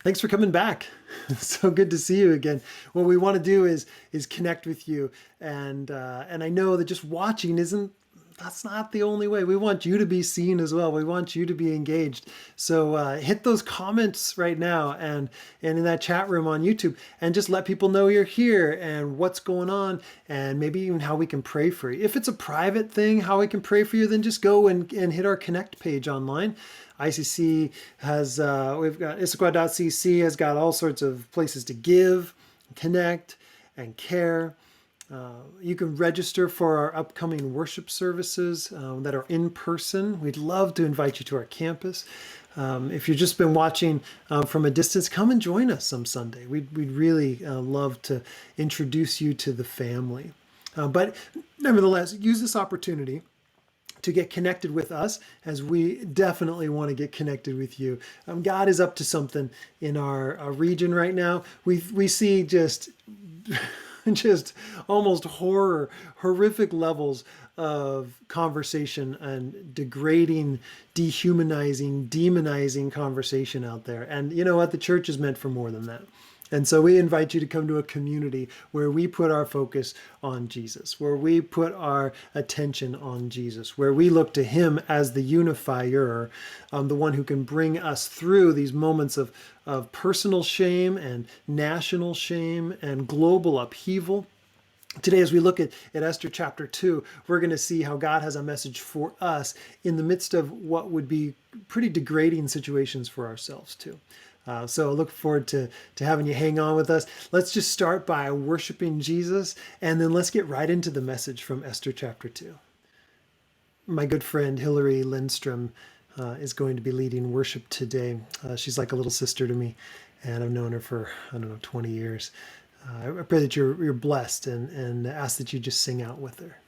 Thanks for coming back. It's so good to see you again. What we want to do is connect with you, and I know that just watching isn't that's not the only way. We want you to be seen as well. We want you to be engaged. So hit those comments right now and in that chat room on YouTube, and just let people know you're here and what's going on, and maybe even how we can pray for you. If it's a private thing, how we can pray for you, then just go and hit our connect page online. ICC has, we've got Issaquah.cc has got all sorts of places to give, connect, and care. You can register for our upcoming worship services that are in person. We'd love to invite you to our campus. If you've just been watching from a distance, come and join us some Sunday. We'd really love to introduce you to the family. But nevertheless, use this opportunity to get connected with us, as we definitely want to get connected with you. God is up to something in our region right now. We see just just almost horrific levels of conversation and degrading, dehumanizing, demonizing conversation out there. And you know what? The church is meant for more than that. And so we invite you to come to a community where we put our focus on Jesus, where we put our attention on Jesus, where we look to him as the unifier, the one who can bring us through these moments of personal shame and national shame and global upheaval. Today, as we look at Esther chapter 2, we're going to see how God has a message for us in the midst of what would be pretty degrading situations for ourselves too. So I look forward to having you hang on with us. Let's just start by worshiping Jesus, and then let's get right into the message from Esther chapter 2. My good friend Hillary Lindstrom is going to be leading worship today. She's like a little sister to me, and I've known her for, 20 years. I pray that you're blessed, and ask that you just sing out with her.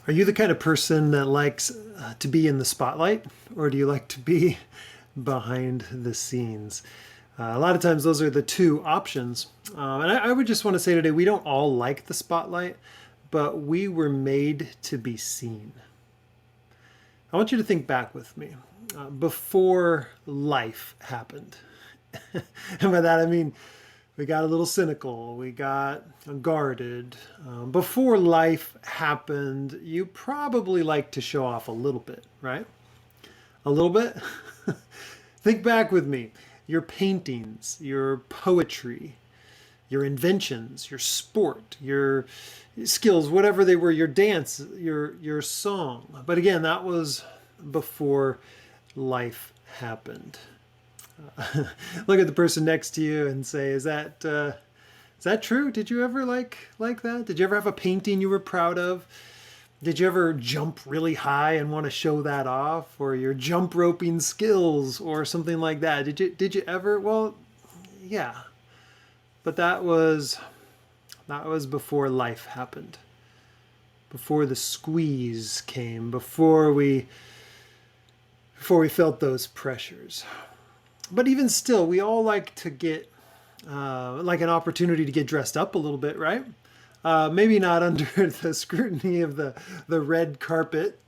Are you the kind of person that likes to be in the spotlight, or do you like to be behind the scenes? A lot of times those are the two options. And I would just want to say today, we don't all like the spotlight, but we were made to be seen. I want you to think back with me. Before life happened. And by that I mean We got a little cynical. We got guarded. Before life happened, you probably like to show off a little bit, right? A little bit? Think back with me. Your paintings, your poetry, your inventions, your sport, your skills, whatever they were, your dance, your song. But again, that was before life happened. Look at the person next to you and say, is that true? Did you ever like that? Did you ever have a painting you were proud of? Did you ever jump really high and want to show that off, or your jump roping skills or something like that? Did you ever? Well, yeah. But that was before life happened. Before the squeeze came, before we felt those pressures. But even still, we all like to get like an opportunity to get dressed up a little bit, right? Maybe not under the scrutiny of the red carpet,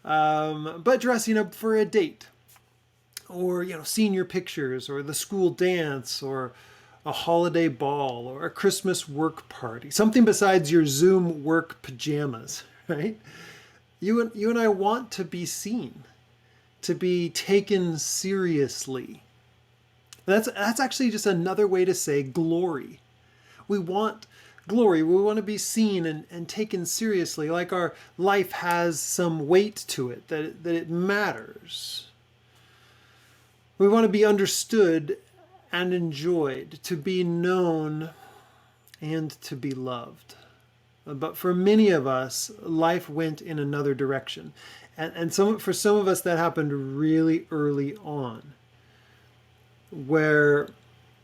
but dressing up for a date, or senior pictures, or the school dance, or a holiday ball, or a Christmas work party. Something besides your Zoom work pajamas, right? You and I want to be seen, to be taken seriously. That's actually just another way to say glory. We want glory. We want to be seen and taken seriously, like our life has some weight to it, that it matters. We want to be understood and enjoyed, to be known and to be loved. But for many of us, life went in another direction. And for some of us, that happened really early on, where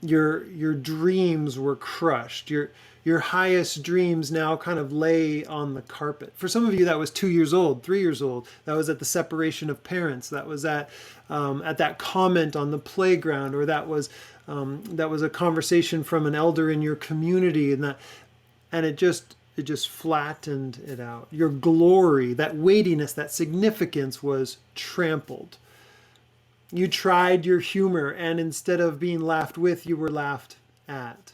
your dreams were crushed. Your highest dreams now kind of lay on the carpet. For some of you, that was 2 years old, 3 years old. That was at the separation of parents. That was at that comment on the playground, or that was a conversation from an elder in your community, and it just flattened it out. Your glory, that weightiness, that significance was trampled. You tried your humor, and instead of being laughed with, you were laughed at.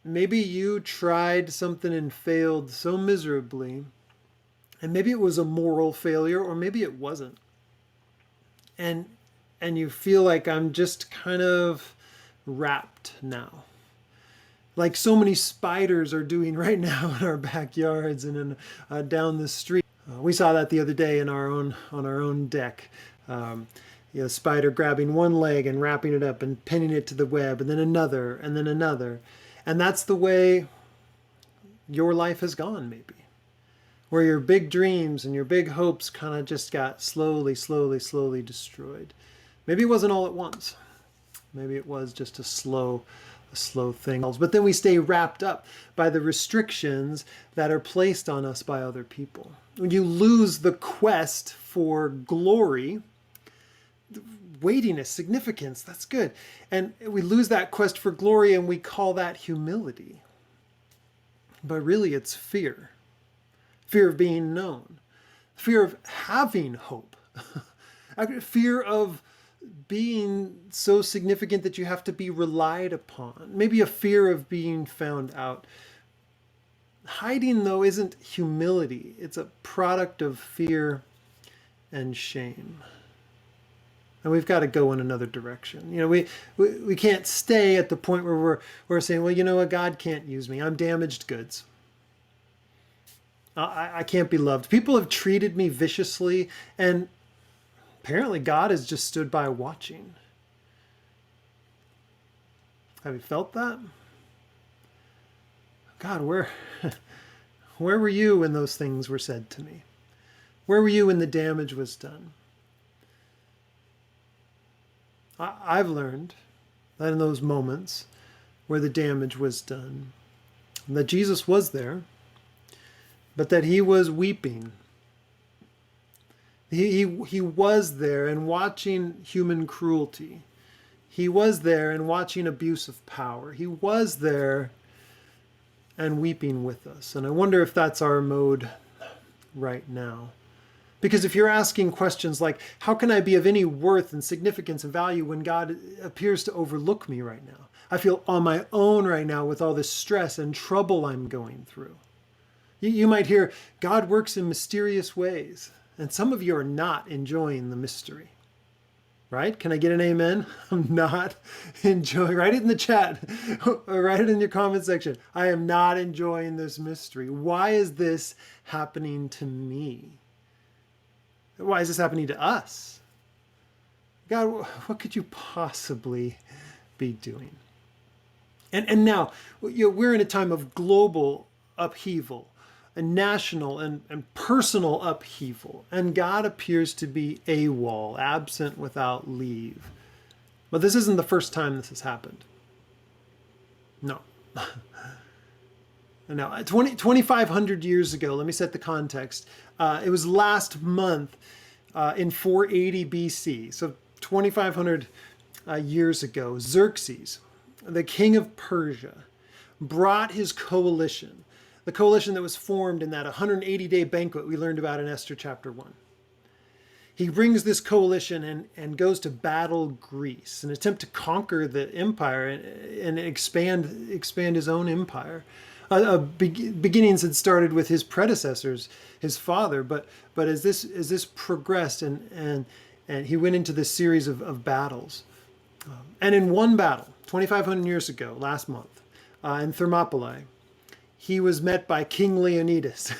Maybe you tried something and failed so miserably, and maybe it was a moral failure, or maybe it wasn't. And you feel like, I'm just kind of wrapped now. Like so many spiders are doing right now in our backyards and down the street. We saw that the other day on our own deck. Spider grabbing one leg and wrapping it up and pinning it to the web, and then another, and then another. And that's the way your life has gone, maybe. Where your big dreams and your big hopes kind of just got slowly destroyed. Maybe it wasn't all at once. Maybe it was just a slow thing. But then we stay wrapped up by the restrictions that are placed on us by other people. When you lose the quest for glory, weightiness, significance, that's good. And we lose that quest for glory, and we call that humility. But really it's fear. Fear of being known. Fear of having hope. Fear of being so significant that you have to be relied upon. Maybe a fear of being found out. Hiding, though, isn't humility. It's a product of fear and shame. And we've got to go in another direction. We can't stay at the point where we're saying, well, you know what, God can't use me. I'm damaged goods. I can't be loved. People have treated me viciously, and apparently God has just stood by watching. Have you felt that? God, where were you when those things were said to me? Where were you when the damage was done? I've learned that in those moments where the damage was done, that Jesus was there, but that he was weeping. He was there and watching human cruelty. He was there and watching abuse of power. He was there and weeping with us. And I wonder if that's our mode right now. Because if you're asking questions like, how can I be of any worth and significance and value when God appears to overlook me right now? I feel on my own right now with all this stress and trouble I'm going through. You might hear, God works in mysterious ways. And some of you are not enjoying the mystery. Right? Can I get an amen? I'm not enjoying, write it in the chat, or write it in your comment section. I am not enjoying this mystery. Why is this happening to me? Why is this happening to us? God, what could you possibly be doing? And now, we're in a time of global upheaval, a national and personal upheaval. And God appears to be AWOL, absent without leave. But this isn't the first time this has happened. No. No, 2,500 years ago, let me set the context. It was last month in 480 BC, so 2,500 years ago, Xerxes, the king of Persia, brought his coalition, the coalition that was formed in that 180-day banquet we learned about in Esther chapter 1. He brings this coalition and goes to battle Greece, an attempt to conquer the empire and expand his own empire. Beginnings had started with his predecessors, his father, but as this progressed and he went into this series of battles. And in one battle, 2,500 years ago, last month, in Thermopylae, he was met by King Leonidas.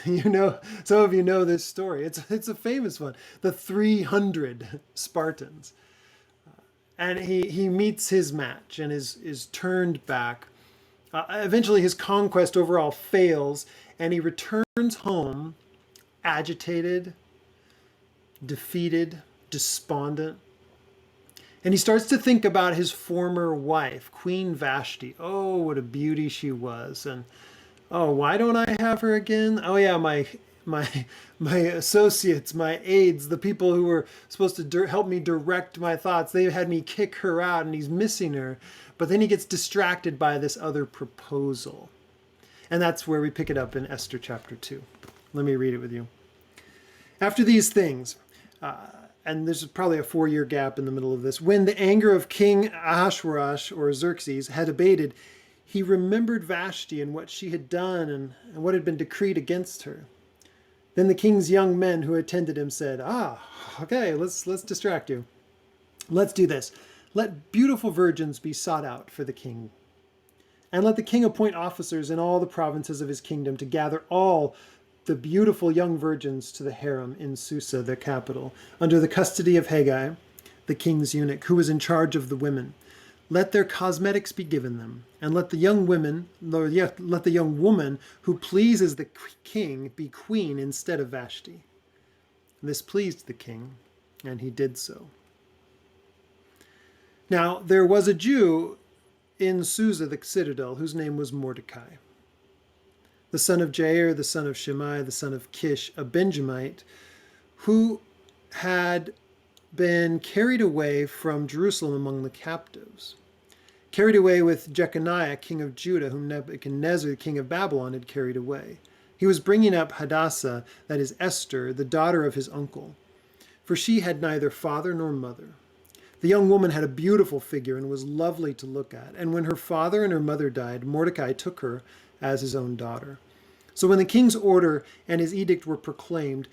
Some of you know this story. It's a famous one. The 300 Spartans. And he meets his match and is turned back. Eventually his conquest overall fails, and he returns home agitated, defeated, despondent. And he starts to think about his former wife, Queen Vashti. Oh, what a beauty she was. And oh, why don't I have her again? Oh yeah, my associates, my aides, the people who were supposed to help me direct my thoughts, they had me kick her out, and he's missing her. But then he gets distracted by this other proposal. And that's where we pick it up in Esther chapter 2. Let me read it with you. After these things, and there's probably a 4-year gap in the middle of this, when the anger of King Ahasuerus, or Xerxes, had abated, he remembered Vashti and what she had done and what had been decreed against her. Then the king's young men who attended him said, okay, let's distract you. Let's do this. Let beautiful virgins be sought out for the king. And let the king appoint officers in all the provinces of his kingdom to gather all the beautiful young virgins to the harem in Susa, their capital, under the custody of Haggai, the king's eunuch, who was in charge of the women. Let their cosmetics be given them, and let the young woman who pleases the king be queen instead of Vashti. This pleased the king, and he did so. Now, there was a Jew in Susa, the citadel, whose name was Mordecai, the son of Jair, the son of Shimei, the son of Kish, a Benjamite, who had been carried away from Jerusalem among the captives, carried away with Jeconiah, king of Judah, whom Nebuchadnezzar, king of Babylon, had carried away. He was bringing up Hadassah, that is Esther, the daughter of his uncle, for she had neither father nor mother. The young woman had a beautiful figure and was lovely to look at. And when her father and her mother died, Mordecai took her as his own daughter. So when the king's order and his edict were proclaimed,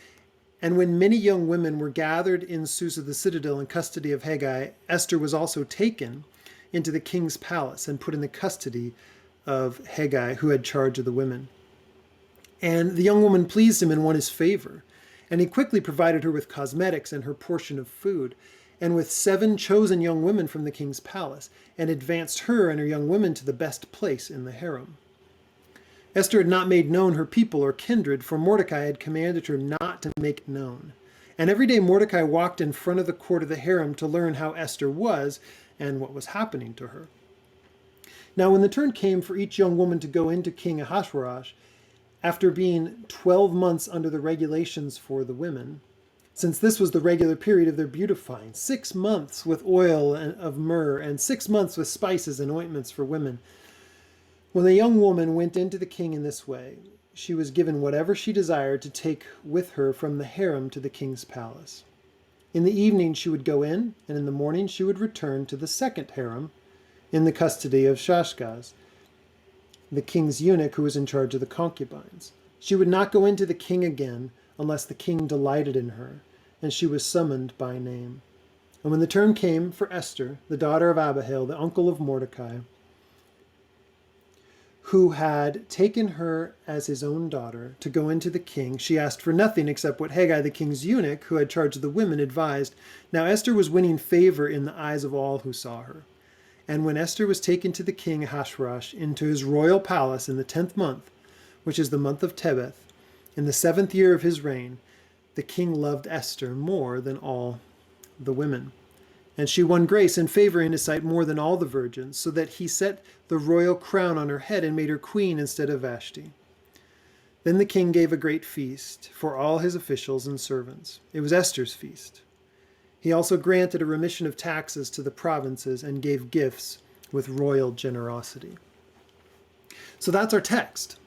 and when many young women were gathered in Susa the citadel in custody of Haggai, Esther was also taken into the king's palace and put in the custody of Haggai, who had charge of the women. And the young woman pleased him and won his favor. And he quickly provided her with cosmetics and her portion of food, and with 7 chosen young women from the king's palace, and advanced her and her young women to the best place in the harem. Esther had not made known her people or kindred, for Mordecai had commanded her not to make known. And every day Mordecai walked in front of the court of the harem to learn how Esther was and what was happening to her. Now when the turn came for each young woman to go into King Ahasuerus, after being 12 months under the regulations for the women, since this was the regular period of their beautifying, 6 months with oil of myrrh, and 6 months with spices and ointments for women. When the young woman went into the king in this way, she was given whatever she desired to take with her from the harem to the king's palace. In the evening she would go in, and in the morning she would return to the second harem in the custody of Shashgaz, the king's eunuch who was in charge of the concubines. She would not go in to the king again unless the king delighted in her, and she was summoned by name. And when the term came for Esther, the daughter of Abihail, the uncle of Mordecai, who had taken her as his own daughter to go into the king, she asked for nothing except what Haggai, the king's eunuch, who had charge of the women, advised. Now Esther was winning favor in the eyes of all who saw her. And when Esther was taken to the king Ahasuerus into his royal palace in the 10th month, which is the month of Tebeth, in the 7th year of his reign, the king loved Esther more than all the women. And she won grace and favor in his sight more than all the virgins, so that he set the royal crown on her head and made her queen instead of Vashti. Then the king gave a great feast for all his officials and servants. It was Esther's feast. He also granted a remission of taxes to the provinces and gave gifts with royal generosity. So that's our text.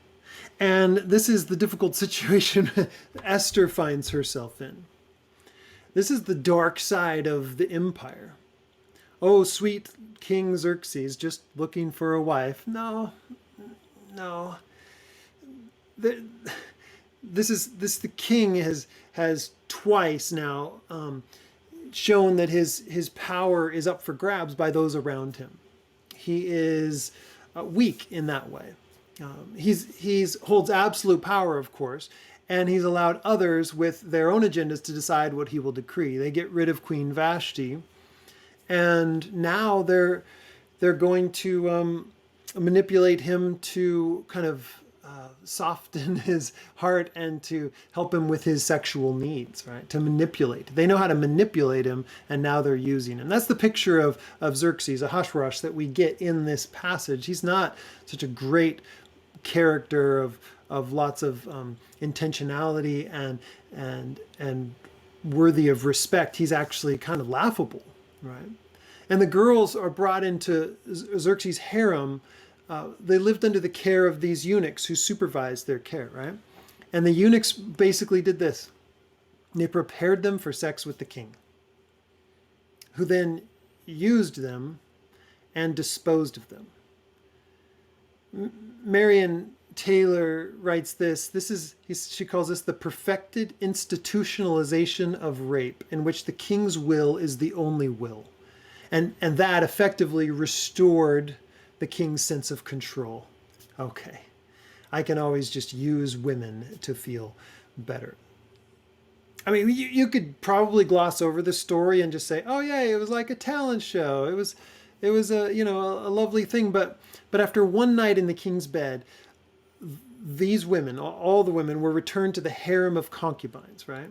And this is the difficult situation Esther finds herself in. This is the dark side of the empire. Oh, sweet King Xerxes, just looking for a wife. No. The king has twice now shown that his power is up for grabs by those around him. He is weak in that way. He's holds absolute power, of course, and he's allowed others with their own agendas to decide what he will decree. They get rid of Queen Vashti, and now they're going to manipulate him to kind of soften his heart and to help him with his sexual needs, right? To manipulate. They know how to manipulate him, and now they're using him. That's the picture of Xerxes, Ahasuerus, that we get in this passage. He's not such a great character of lots of intentionality and worthy of respect. He's actually kind of laughable, right? And the girls are brought into Xerxes' harem. They lived under the care of these eunuchs who supervised their care, right? And the eunuchs basically did this. They prepared them for sex with the king, who then used them and disposed of them. Marian Taylor writes this. She calls this the perfected institutionalization of rape, in which the king's will is the only will. And that effectively restored the king's sense of control. Okay, I can always just use women to feel better. I mean, you could probably gloss over the story and just say, oh yeah, it was like a talent show. It was a lovely thing. But after one night in the king's bed, these women, all the women, were returned to the harem of concubines, right?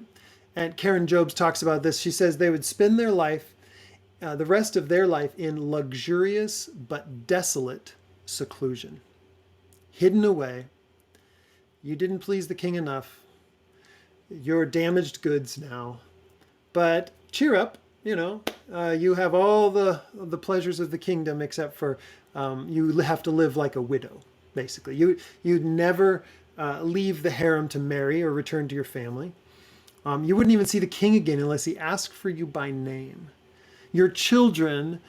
And Karen Jobes talks about this. She says they would spend their life, the rest of their life, in luxurious but desolate seclusion, hidden away. You didn't please the king enough. You're damaged goods now. But cheer up, you have all the pleasures of the kingdom, except for you have to live like a widow, basically. You'd never leave the harem to marry or return to your family. You wouldn't even see the king again unless he asked for you by name. Your children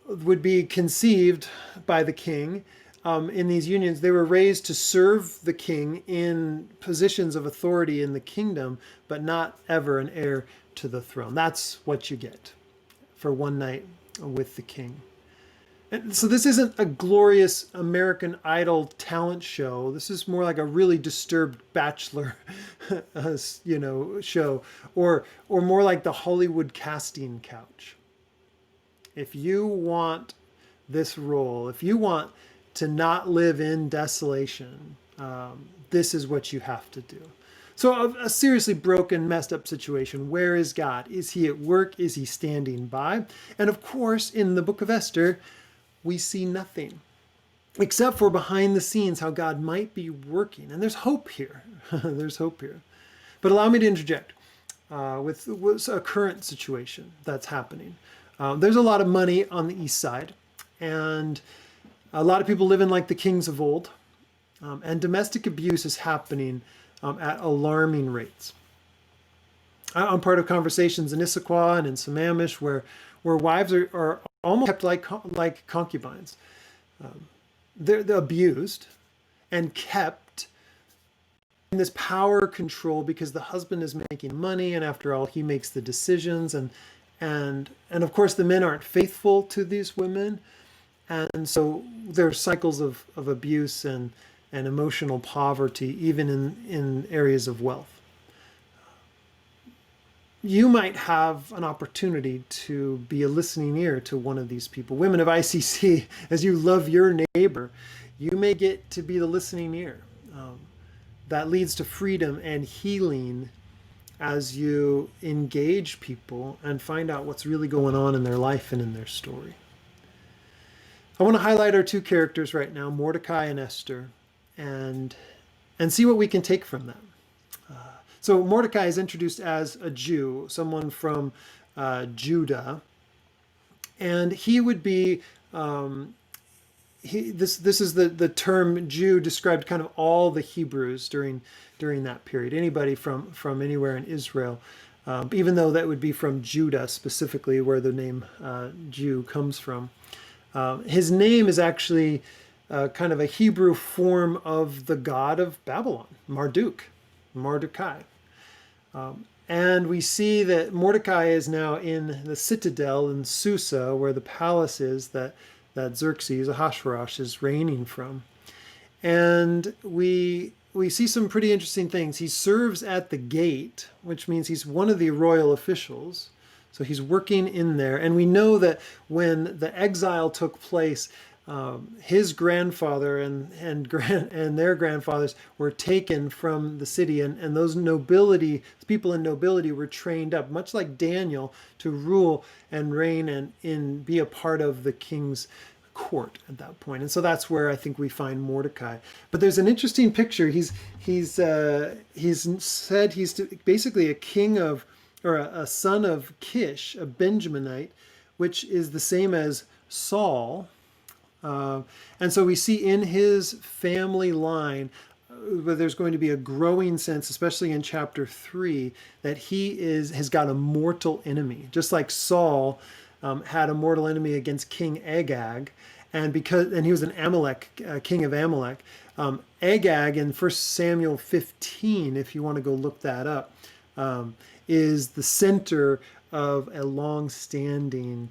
would be conceived by the king in these unions. They were raised to serve the king in positions of authority in the kingdom, but not ever an heir to the throne. That's what you get for one night with the king. And so this isn't a glorious American Idol talent show. This is more like a really disturbed Bachelor, show, or more like the Hollywood casting couch. If you want this role, if you want to not live in desolation, this is what you have to do. So a seriously broken, messed up situation. Where is God? Is he at work? Is he standing by? And of course, in the book of Esther, we see nothing except for behind the scenes how God might be working. And there's hope here. There's hope here. But allow me to interject with a current situation that's happening. There's a lot of money on the east side, and a lot of people living like the kings of old. And domestic abuse is happening at alarming rates. I'm part of conversations in Issaquah and in Sammamish where wives are almost kept like concubines. They're abused and kept in this power control because the husband is making money, and after all, he makes the decisions, and of course the men aren't faithful to these women, and so there are cycles of abuse and emotional poverty, even in areas of wealth. You might have an opportunity to be a listening ear to one of these people. Women of ICC, as you love your neighbor, you may get to be the listening ear. That leads to freedom and healing as you engage people and find out what's really going on in their life and in their story. I want to highlight our two characters right now, Mordecai and Esther, and see what we can take from them. So Mordecai is introduced as a Jew, someone from Judah, and he would be, this is the term Jew described kind of all the Hebrews during that period, anybody from anywhere in Israel, even though that would be from Judah specifically, where the name Jew comes from. His name is actually kind of a Hebrew form of the god of Babylon, Marduk. And we see that Mordecai is now in the citadel in Susa, where the palace is that Xerxes, Ahasuerus, is reigning from. And we see some pretty interesting things. He serves at the gate, which means he's one of the royal officials. So he's working in there. And we know that when the exile took place, his grandfather and their grandfathers were taken from the city, and those people in nobility were trained up, much like Daniel, to rule and reign and be a part of the king's court at that point. And so that's where I think we find Mordecai. But there's an interesting picture. He's said he's basically a king of, or a son of Kish, a Benjaminite, which is the same as Saul. And so we see in his family line, there's going to be a growing sense, especially in chapter 3, that he has got a mortal enemy. Just like Saul had a mortal enemy against King Agag, and he was an king of Amalek. Agag in 1 Samuel 15, if you want to go look that up, is the center of a long-standing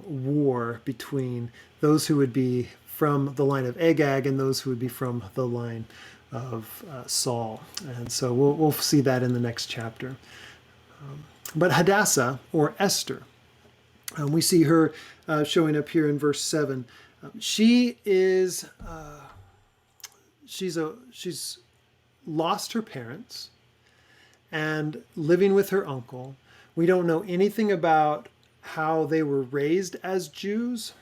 war between those who would be from the line of Agag and those who would be from the line of Saul. And so we'll see that in the next chapter. But Hadassah, or Esther, we see her showing up here in verse 7. She's lost her parents and living with her uncle. We don't know anything about how they were raised as Jews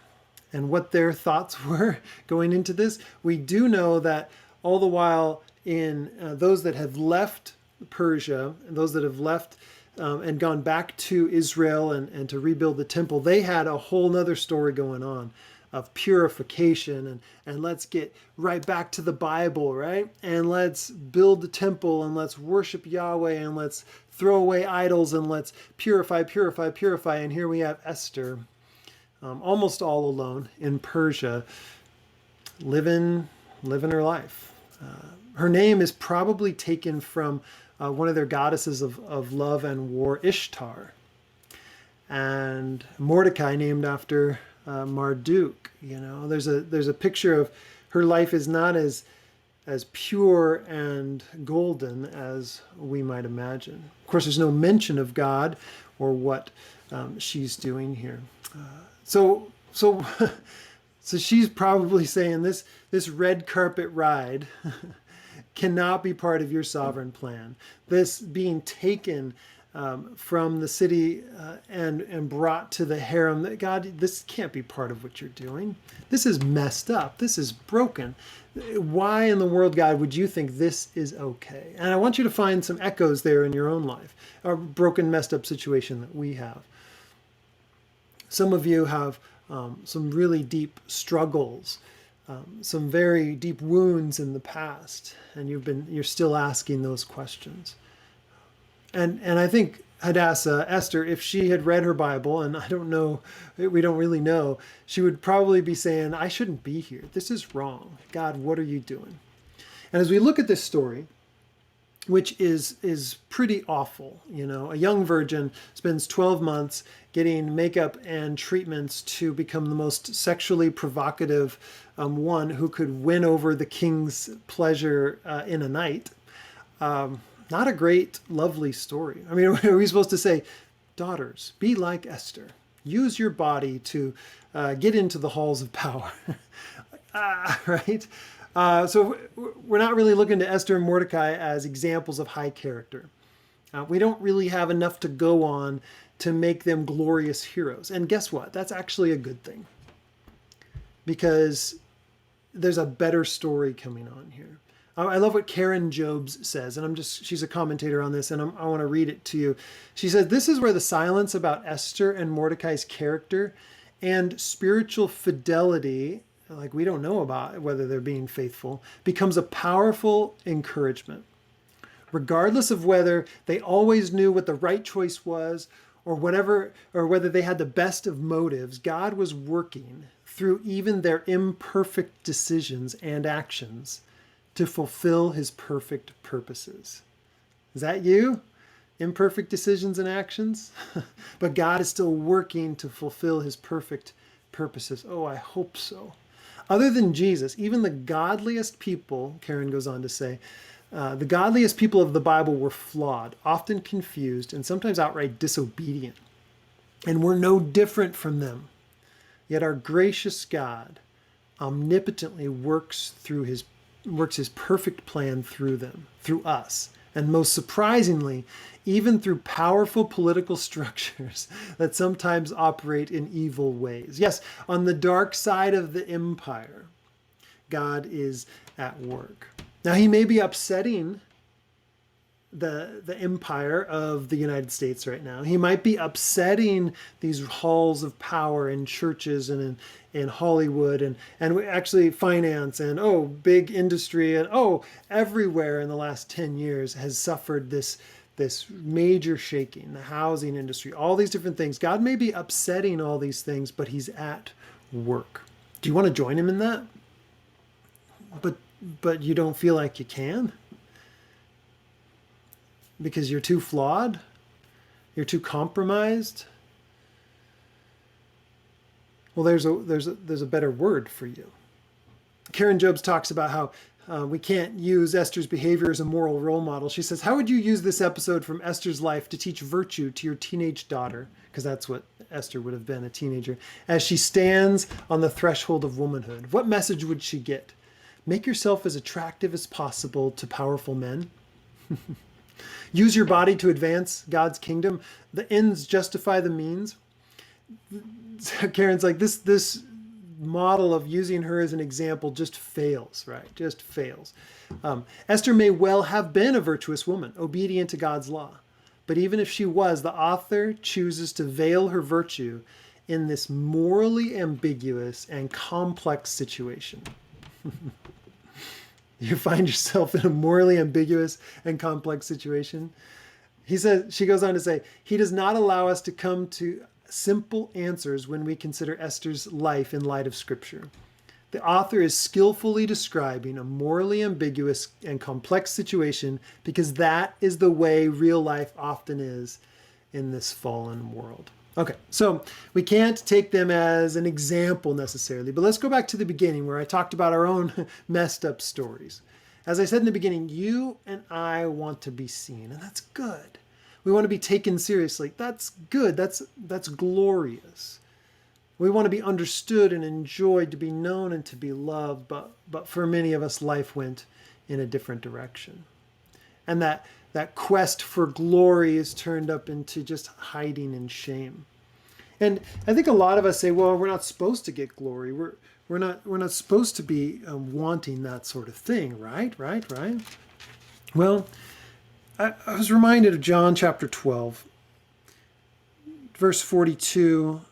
and what their thoughts were going into this. We do know that all the while in those that have left Persia, and those that have left and gone back to Israel and to rebuild the temple, they had a whole nother story going on of purification and let's get right back to the Bible, right? And let's build the temple and let's worship Yahweh and let's throw away idols and let's purify. And here we have Esther, almost all alone in Persia, living her life. Her name is probably taken from one of their goddesses of love and war, Ishtar. And Mordecai named after Marduk. There's a picture of her life is not as pure and golden as we might imagine. Of course, there's no mention of God or what she's doing here. So she's probably saying this red carpet ride cannot be part of your sovereign plan. This being taken from the city and brought to the harem, that God, this can't be part of what you're doing. This is messed up. This is broken. Why in the world, God, would you think this is okay? And I want you to find some echoes there in your own life, a broken, messed up situation that we have. Some of you have some really deep struggles some very deep wounds in the past, and you're still asking those questions. And I think Hadassah, Esther, if she had read her Bible, and I don't know, we don't really know, she would probably be saying, I shouldn't be here. This is wrong. God, what are you doing? And as we look at this story, which is pretty awful, a young virgin spends 12 months getting makeup and treatments to become the most sexually provocative one who could win over the king's pleasure in a night. Not a great, lovely story. I mean, are we supposed to say, daughters, be like Esther. Use your body to get into the halls of power, right? So we're not really looking to Esther and Mordecai as examples of high character. We don't really have enough to go on to make them glorious heroes. And guess what? That's actually a good thing, because there's a better story coming on here. I love what Karen Jobes says, and she's a commentator on this, and I want to read it to you. She says, this is where the silence about Esther and Mordecai's character and spiritual fidelity, like we don't know about whether they're being faithful, becomes a powerful encouragement. Regardless of whether they always knew what the right choice was or whether they had the best of motives, God was working through even their imperfect decisions and actions to fulfill his perfect purposes. Is that you? Imperfect decisions and actions? But God is still working to fulfill his perfect purposes. Oh, I hope so. Other than Jesus, even the godliest people, Karen goes on to say, the godliest people of the Bible were flawed, often confused, and sometimes outright disobedient. And we're no different from them. Yet our gracious God omnipotently works his perfect plan through them, through us. And most surprisingly, even through powerful political structures that sometimes operate in evil ways. Yes, on the dark side of the empire, God is at work. Now, he may be upsetting the empire of the United States right now. He might be upsetting these halls of power in churches and in Hollywood and actually finance and big industry and everywhere in the last 10 years has suffered this major shaking, the housing industry, all these different things. God may be upsetting all these things, but he's at work. Do you want to join him in that? But you don't feel like you can? Because you're too flawed? You're too compromised? Well, there's a better word for you. Karen Jobes talks about how we can't use Esther's behavior as a moral role model. She says, how would you use this episode from Esther's life to teach virtue to your teenage daughter? Because that's what Esther would have been, a teenager. As she stands on the threshold of womanhood, what message would she get? Make yourself as attractive as possible to powerful men. Use your body to advance God's kingdom. The ends justify the means. Karen's like, this model of using her as an example just fails, right? Just fails. Esther may well have been a virtuous woman, obedient to God's law. But even if she was, the author chooses to veil her virtue in this morally ambiguous and complex situation. You find yourself in a morally ambiguous and complex situation. She goes on to say, he does not allow us to come to simple answers when we consider Esther's life in light of Scripture. The author is skillfully describing a morally ambiguous and complex situation because that is the way real life often is in this fallen world. Okay, so we can't take them as an example necessarily, but let's go back to the beginning where I talked about our own messed up stories. As I said in the beginning, you and I want to be seen, and that's good. We want to be taken seriously. That's good. That's glorious. We want to be understood and enjoyed, to be known and to be loved, but for many of us, life went in a different direction. And that quest for glory is turned up into just hiding in shame. And I think a lot of us say, well, we're not supposed to get glory. We're not supposed to be wanting that sort of thing, right? Well, I was reminded of John chapter 12, verse 42.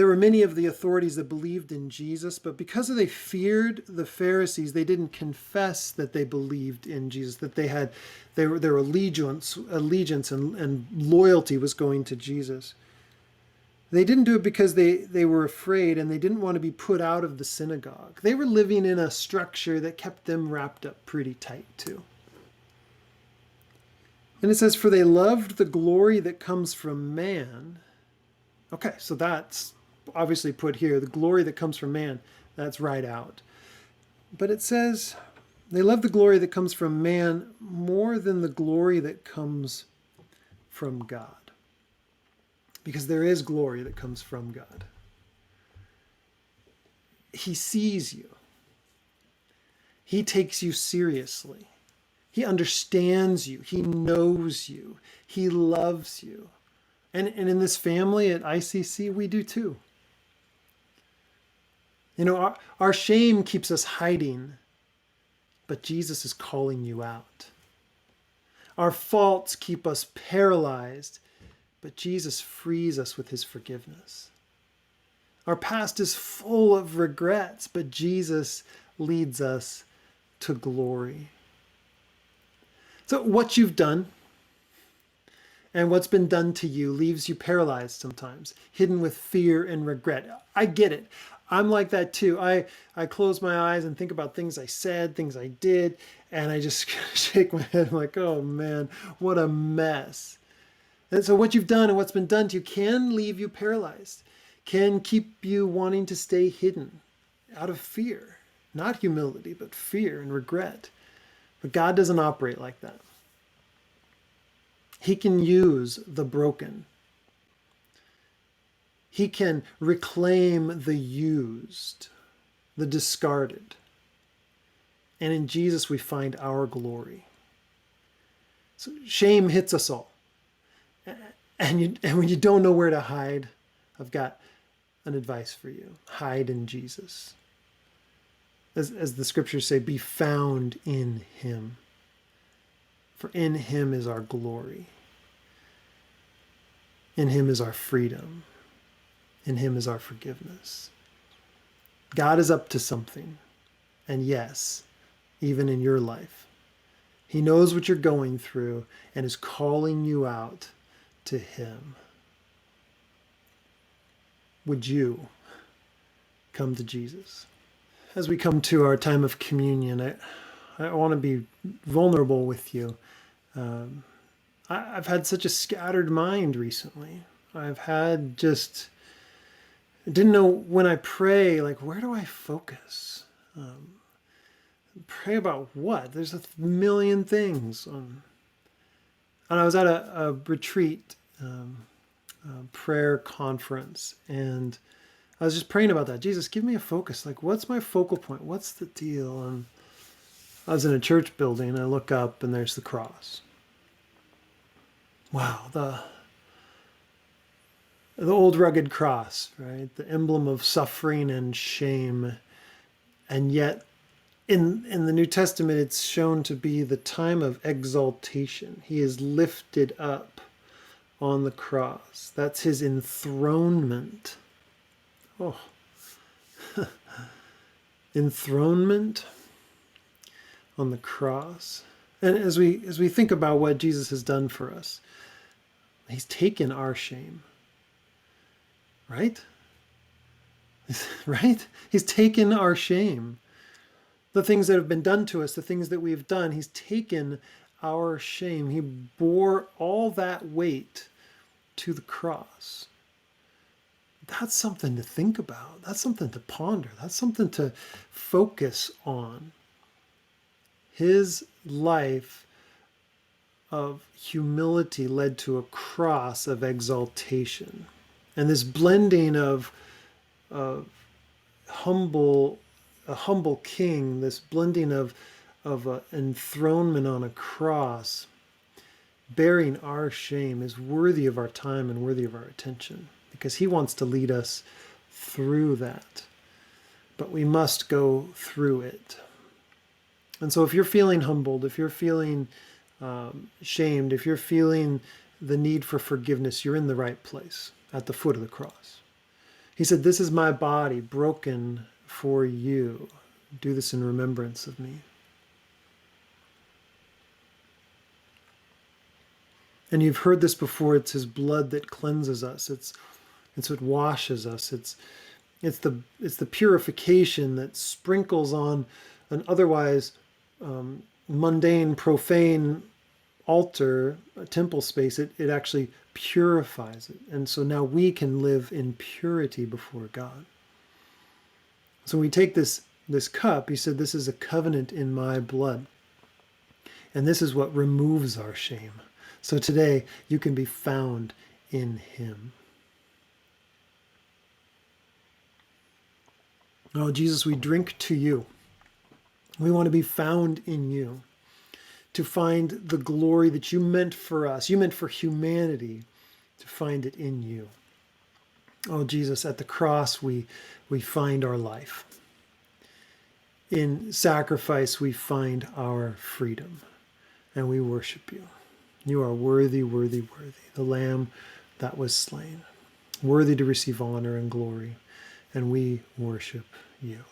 There were many of the authorities that believed in Jesus, but because they feared the Pharisees, they didn't confess that they believed in Jesus, that their allegiance and loyalty was going to Jesus. They didn't do it because they were afraid and they didn't want to be put out of the synagogue. They were living in a structure that kept them wrapped up pretty tight too. And it says, for they loved the glory that comes from man. Okay, so that's obviously put here, the glory that comes from man, that's right out. But it says, they love the glory that comes from man more than the glory that comes from God. Because there is glory that comes from God. He sees you. He takes you seriously. He understands you. He knows you. He loves you. And in this family at ICC, we do too. You know, our shame keeps us hiding, but Jesus is calling you out. Our faults keep us paralyzed, but Jesus frees us with his forgiveness. Our past is full of regrets, but Jesus leads us to glory. So what you've done and what's been done to you leaves you paralyzed sometimes, hidden with fear and regret. I get it. I'm like that too. I close my eyes and think about things I said, things I did, and I just shake my head. I'm like, oh man, what a mess. And so what you've done and what's been done to you can leave you paralyzed, can keep you wanting to stay hidden out of fear. Not humility, but fear and regret. But God doesn't operate like that. He can use the broken. He can reclaim the used, the discarded. And in Jesus we find our glory. So shame hits us all. And when you don't know where to hide, I've got an advice for you. Hide in Jesus. As the scriptures say, be found in him. For in him is our glory. In him is our freedom. In him is our forgiveness. God is up to something. And yes, even in your life, he knows what you're going through and is calling you out to him. Would you come to Jesus? As we come to our time of communion, I want to be vulnerable with you. I've had such a scattered mind recently. I've had didn't know when I pray, like, where do I focus? Pray about what? There's a million things. And I was at a retreat, prayer conference, and I was just praying about that. Jesus, give me a focus. Like, what's my focal point? What's the deal? And I was in a church building, and I look up, and there's the cross. Wow, the old rugged cross, right? The emblem of suffering and shame. And yet, in the New Testament, it's shown to be the time of exaltation. He is lifted up on the cross. That's his enthronement. Oh, enthronement on the cross. And as we think about what Jesus has done for us, he's taken our shame, right? Right? He's taken our shame. The things that have been done to us, the things that we've done, he's taken our shame. He bore all that weight to the cross. That's something to think about. That's something to ponder. That's something to focus on. His life of humility led to a cross of exaltation. And this blending of a humble king, this blending of enthronement on a cross, bearing our shame, is worthy of our time and worthy of our attention, because he wants to lead us through that. But we must go through it. And so if you're feeling humbled, if you're feeling shamed, if you're feeling the need for forgiveness, you're in the right place, at the foot of the cross. He said, "This is my body broken for you. Do this in remembrance of me." And you've heard this before. It's his blood that cleanses us. It's what washes us. It's the purification that sprinkles on an otherwise mundane, profane altar, a temple space. It actually purifies it. And so now we can live in purity before God. So when we take this cup, he said, "This is a covenant in my blood." And this is what removes our shame. So today you can be found in him. Oh, Jesus, we drink to you. We want to be found in you, to find the glory that you meant for us, you meant for humanity, to find it in you. Oh, Jesus, at the cross we find our life. In sacrifice we find our freedom, and we worship you. You are worthy, worthy, worthy, the Lamb that was slain, worthy to receive honor and glory, and we worship you.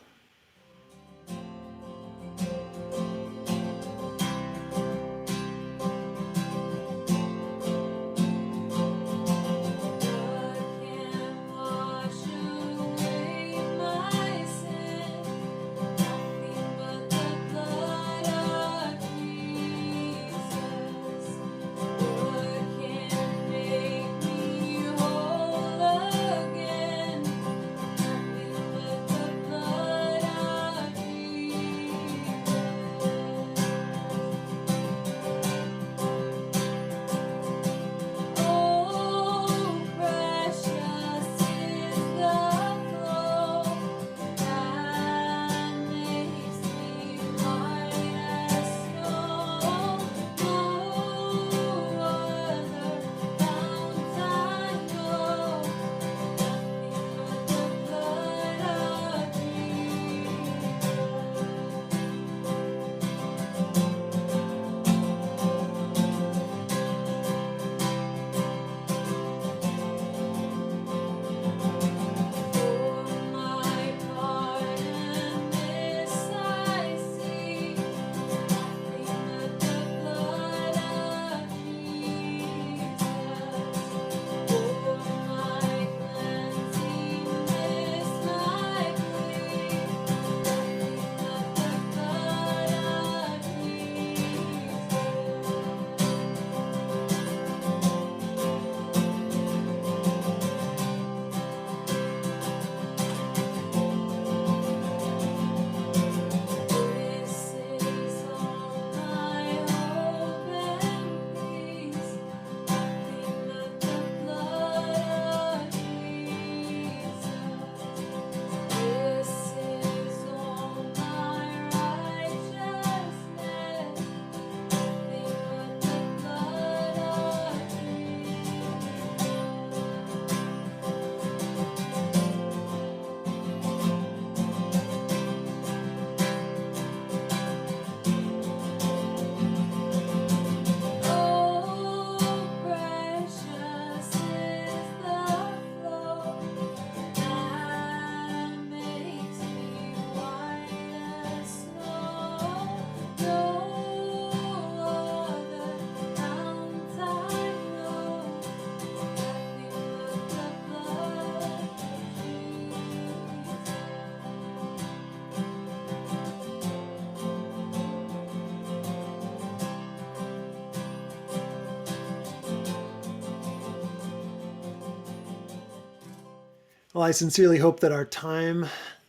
Well, I sincerely hope that our time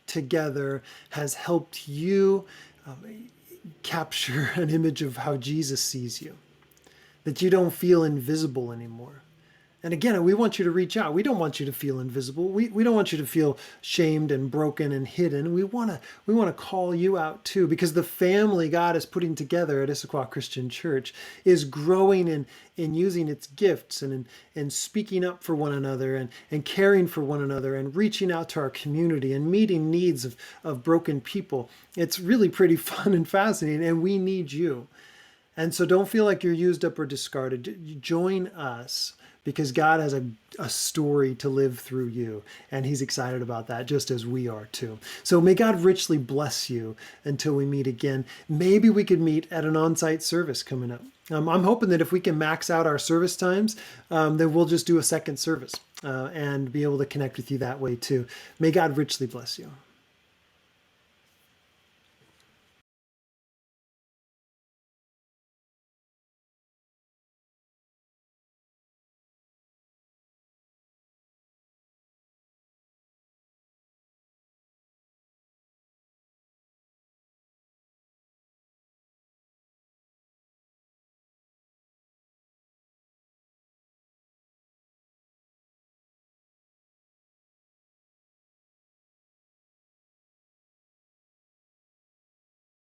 together has helped you capture an image of how Jesus sees you, that you don't feel invisible anymore. And again, we want you to reach out. We don't want you to feel invisible. We don't want you to feel shamed and broken and hidden. We want to call you out too, because the family God is putting together at Issaquah Christian Church is growing in using its gifts and in speaking up for one another and caring for one another and reaching out to our community and meeting needs of broken people. It's really pretty fun and fascinating, and we need you. And so don't feel like you're used up or discarded. Join us. because God has a story to live through you, and he's excited about that, just as we are too. So may God richly bless you until we meet again. Maybe we could meet at an on-site service coming up. I'm hoping that if we can max out our service times, then we'll just do a second service and be able to connect with you that way too. May God richly bless you.